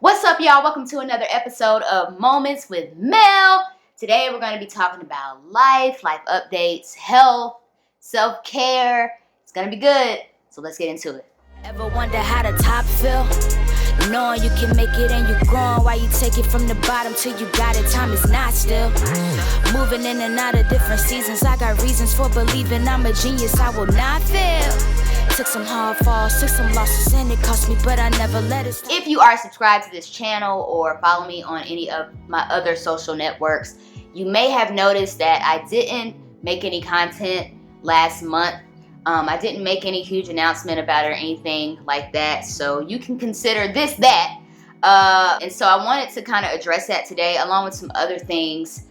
What's up, y'all? Welcome to another episode of Moments with Mel. Today we're going to be talking about life updates, health, self-care. It's going to be good, so let's get into it. Ever wonder how the top feel? Knowing you can make it and you're growing while you take it from the bottom till you got it. Time is not still. Moving in and out of different seasons. I got reasons for believing I'm a genius. I will not fail. Took some hard falls, took some losses, and it cost me, but I never let it stop. If you are subscribed to this channel or follow me on any of my other social networks, you may have noticed that I didn't make any content last month. I didn't make any huge announcement about it or anything like that, so you can consider this that. And so I wanted to kind of address that today, along with some other things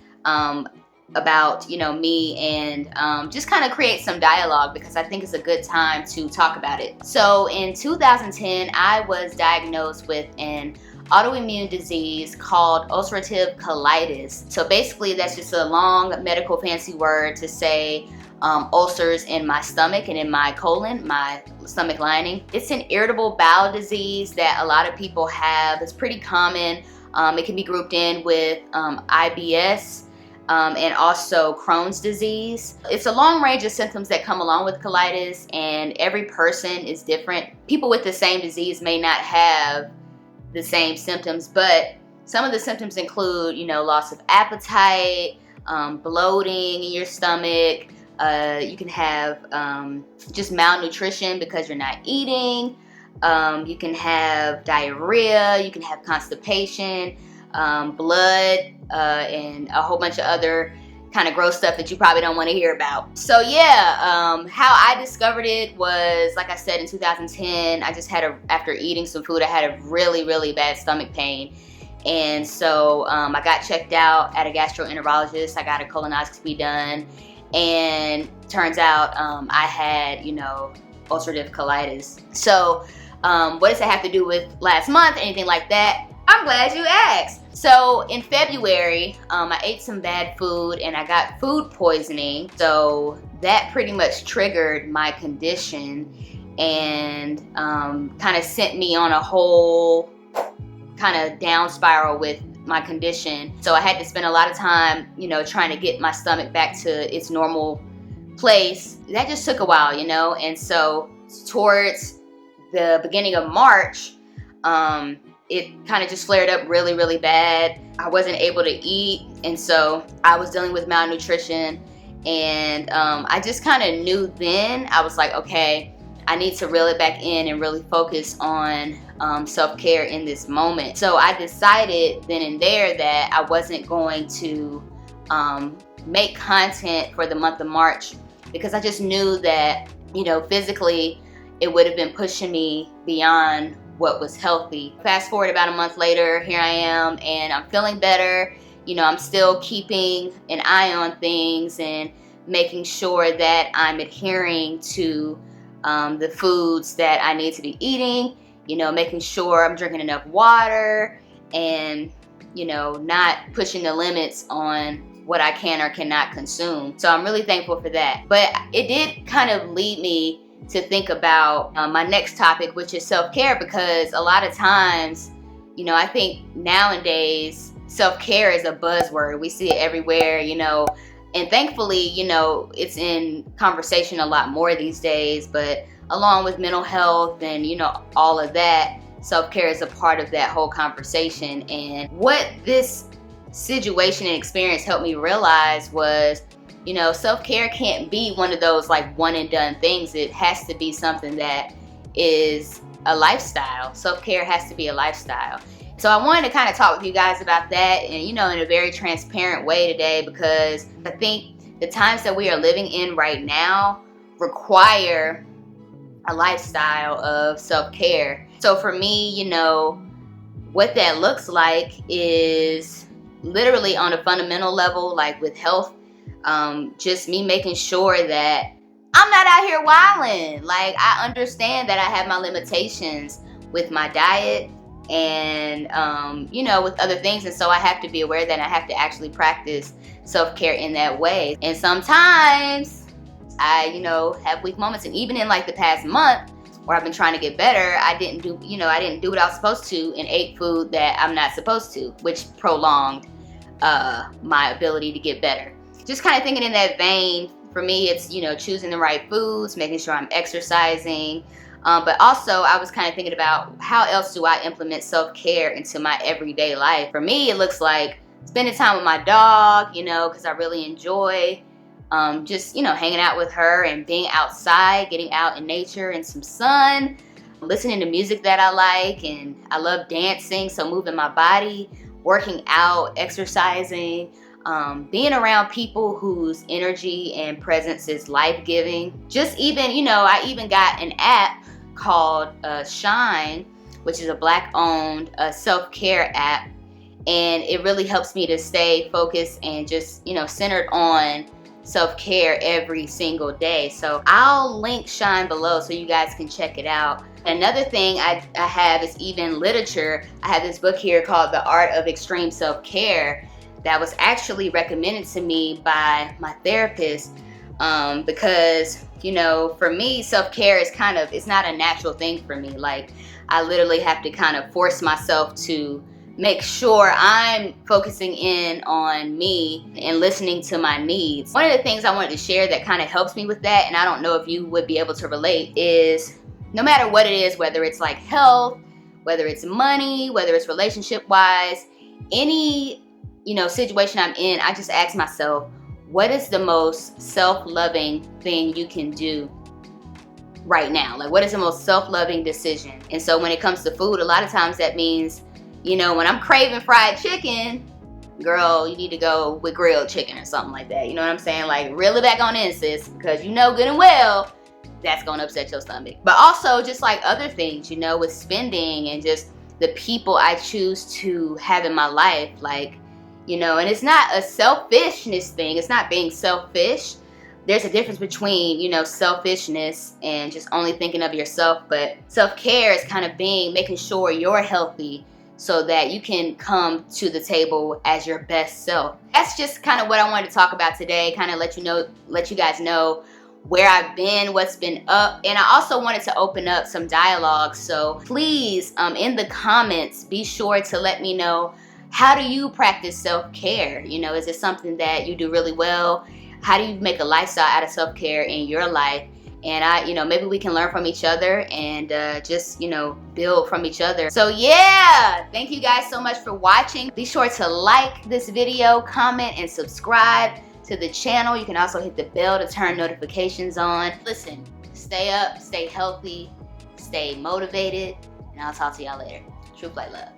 about me, and just kind of create some dialogue, because I think it's a good time to talk about it. So in 2010, I was diagnosed with an autoimmune disease called ulcerative colitis. So basically that's just a long medical fancy word to say ulcers in my stomach and in my colon, my stomach lining. It's an irritable bowel disease that a lot of people have. It's pretty common. It can be grouped in with IBS and also Crohn's disease. It's a long range of symptoms that come along with colitis, and every person is different. People with the same disease may not have the same symptoms, but some of the symptoms include, loss of appetite, bloating in your stomach. You can have just malnutrition because you're not eating. You can have diarrhea. You can have constipation, blood, and a whole bunch of other kind of gross stuff that you probably don't want to hear about. So yeah, how I discovered it was, like I said, in 2010. I just after eating some food, I had a really, really bad stomach pain. And so I got checked out at a gastroenterologist. I got a colonoscopy done. And turns out I had, ulcerative colitis. So what does that have to do with last month, anything like that? I'm glad you asked. So in February, I ate some bad food and I got food poisoning. So that pretty much triggered my condition and kind of sent me on a whole kind of down spiral with my condition. So I had to spend a lot of time, trying to get my stomach back to its normal place. That just took a while, and so towards the beginning of March, it kind of just flared up really, really bad. I wasn't able to eat, and so I was dealing with malnutrition, and I just kind of knew then. I was like, okay, I need to reel it back in and really focus on self-care in this moment. So I decided then and there that I wasn't going to make content for the month of March, because I just knew that, physically it would have been pushing me beyond what was healthy. Fast forward about a month later, here I am, and I'm feeling better. I'm still keeping an eye on things and making sure that I'm adhering to the foods that I need to be eating, making sure I'm drinking enough water and, not pushing the limits on what I can or cannot consume. So I'm really thankful for that. But it did kind of lead me to think about my next topic, which is self-care, because a lot of times, I think nowadays self-care is a buzzword. We see it everywhere, and thankfully, it's in conversation a lot more these days. But along with mental health and, all of that, self-care is a part of that whole conversation. And what this situation and experience helped me realize was, self-care can't be one of those like one and done things. It has to be something that is a lifestyle. Self-care has to be a lifestyle. So I wanted to kind of talk with you guys about that, and in a very transparent way today, because I think the times that we are living in right now require a lifestyle of self-care. So for me, what that looks like is literally on a fundamental level, like with health, just me making sure that I'm not out here wilding. Like, I understand that I have my limitations with my diet and, with other things. And so I have to be aware that I have to actually practice self-care in that way. And sometimes I, have weak moments. And even in like the past month, or I've been trying to get better, I didn't do what I was supposed to and ate food that I'm not supposed to, which prolonged my ability to get better. Just kind of thinking in that vein, for me, it's, choosing the right foods, making sure I'm exercising. But also, I was kind of thinking about how else do I implement self-care into my everyday life. For me, it looks like spending time with my dog, because I really enjoy just, hanging out with her and being outside, getting out in nature and some sun, listening to music that I like, and I love dancing, so moving my body, working out, exercising, being around people whose energy and presence is life-giving. Just even, I even got an app called Shine, which is a Black-owned self-care app, and it really helps me to stay focused and just, centered on self-care every single day. So I'll link Shine below so you guys can check it out. Another thing I have is even literature. I have this book here called The Art of Extreme Self-Care that was actually recommended to me by my therapist, because, for me, self-care is it's not a natural thing for me. Like, I literally have to kind of force myself to make sure I'm focusing in on me and listening to my needs. One of the things I wanted to share that kind of helps me with that, and I don't know if you would be able to relate, is no matter what it is, whether it's like health, whether it's money, whether it's relationship-wise, any, situation I'm in, I just ask myself, what is the most self-loving thing you can do right now? Like, what is the most self-loving decision? And so when it comes to food, a lot of times that means, when I'm craving fried chicken, girl, you need to go with grilled chicken or something like that. You know what I'm saying? Like, reel it back on in, sis, because good and well, that's going to upset your stomach. But also just like other things, with spending and just the people I choose to have in my life. Like, and it's not a selfishness thing. It's not being selfish. There's a difference between, selfishness and just only thinking of yourself. But self-care is kind of making sure you're healthy so that you can come to the table as your best self. That's just kind of what I wanted to talk about today. Kind of let you guys know where I've been, what's been up. And I also wanted to open up some dialogue. So please, in the comments, be sure to let me know, how do you practice self-care? Is it something that you do really well? How do you make a lifestyle out of self-care in your life? And maybe we can learn from each other and just, build from each other. So yeah, thank you guys so much for watching. Be sure to like this video, comment, and subscribe to the channel. You can also hit the bell to turn notifications on. Listen, stay up, stay healthy, stay motivated, and I'll talk to y'all later. Truth, light, love.